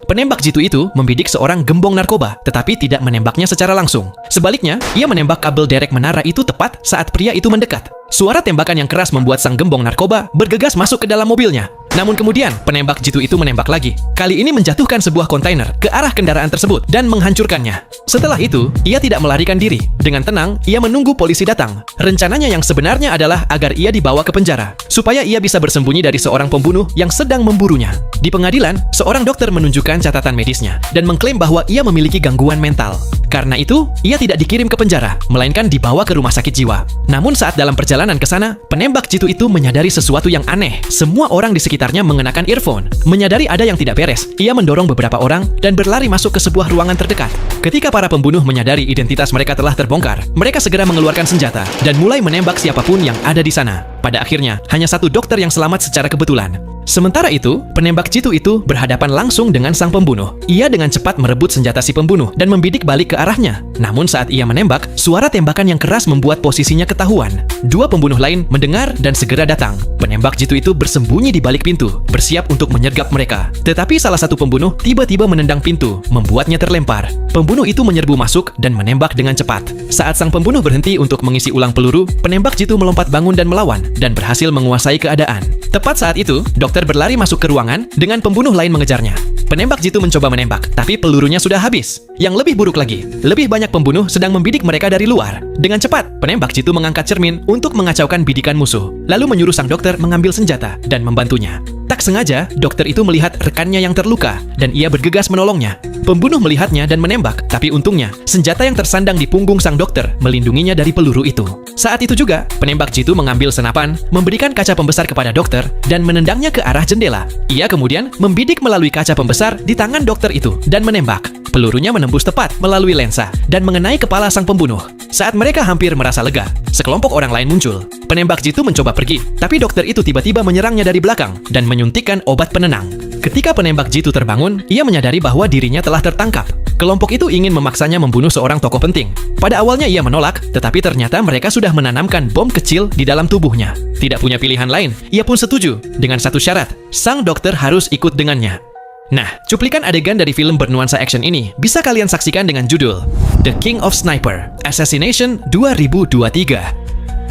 Penembak jitu itu membidik seorang gembong narkoba, tetapi tidak menembaknya secara langsung. Sebaliknya, ia menembak kabel derek menara itu tepat saat pria itu mendekat. Suara tembakan yang keras membuat sang gembong narkoba bergegas masuk ke dalam mobilnya. Namun kemudian, penembak jitu itu menembak lagi. Kali ini menjatuhkan sebuah kontainer ke arah kendaraan tersebut dan menghancurkannya. Setelah itu, ia tidak melarikan diri. Dengan tenang, ia menunggu polisi datang. Rencananya yang sebenarnya adalah agar ia dibawa ke penjara, supaya ia bisa bersembunyi dari seorang pembunuh yang sedang memburunya. Di pengadilan, seorang dokter menunjukkan catatan medisnya dan mengklaim bahwa ia memiliki gangguan mental. Karena itu, ia tidak dikirim ke penjara, melainkan dibawa ke rumah sakit jiwa. Namun saat dalam perjalanan ke sana, penembak jitu itu menyadari sesuatu yang aneh. Semua orang di sekitarnya mengenakan earphone. Menyadari ada yang tidak beres, ia mendorong beberapa orang dan berlari masuk ke sebuah ruangan terdekat. Ketika para pembunuh menyadari identitas mereka telah terbongkar, mereka segera mengeluarkan senjata dan mulai menembak siapapun yang ada di sana. Pada akhirnya, hanya satu dokter yang selamat secara kebetulan. Sementara itu, penembak jitu itu berhadapan langsung dengan sang pembunuh. Ia dengan cepat merebut senjata si pembunuh dan membidik balik ke arahnya. Namun saat ia menembak, suara tembakan yang keras membuat posisinya ketahuan. Dua pembunuh lain mendengar dan segera datang. Penembak jitu itu bersembunyi di balik pintu, bersiap untuk menyergap mereka. Tetapi salah satu pembunuh tiba-tiba menendang pintu, membuatnya terlempar. Pembunuh itu menyerbu masuk dan menembak dengan cepat. Saat sang pembunuh berhenti untuk mengisi ulang peluru, penembak jitu melompat bangun dan melawan, dan berhasil menguasai keadaan. Tepat saat itu, dokter berlari masuk ke ruangan dengan pembunuh lain mengejarnya. Penembak jitu mencoba menembak, tapi pelurunya sudah habis. Yang lebih buruk lagi, lebih banyak pembunuh sedang membidik mereka dari luar. Dengan cepat, penembak jitu mengangkat cermin untuk mengacaukan bidikan musuh, lalu menyuruh sang dokter mengambil senjata dan membantunya. Tak sengaja, dokter itu melihat rekannya yang terluka, dan ia bergegas menolongnya. Pembunuh melihatnya dan menembak, tapi untungnya, senjata yang tersandang di punggung sang dokter melindunginya dari peluru itu. Saat itu juga, penembak jitu mengambil senapan, memberikan kaca pembesar kepada dokter, dan menendangnya ke arah jendela. Ia kemudian membidik melalui kaca pembesar di tangan dokter itu, dan menembak. Pelurunya menembus tepat melalui lensa, dan mengenai kepala sang pembunuh. Saat mereka hampir merasa lega, sekelompok orang lain muncul. Penembak jitu mencoba pergi, tapi dokter itu tiba-tiba menyerangnya dari belakang, dan menyuntikkan obat penenang. Ketika penembak jitu terbangun, ia menyadari bahwa dirinya telah tertangkap. Kelompok itu ingin memaksanya membunuh seorang tokoh penting. Pada awalnya ia menolak, tetapi ternyata mereka sudah menanamkan bom kecil di dalam tubuhnya. Tidak punya pilihan lain, ia pun setuju dengan satu syarat, sang dokter harus ikut dengannya. Nah, cuplikan adegan dari film bernuansa action ini bisa kalian saksikan dengan judul The King of Sniper Assassination 2023.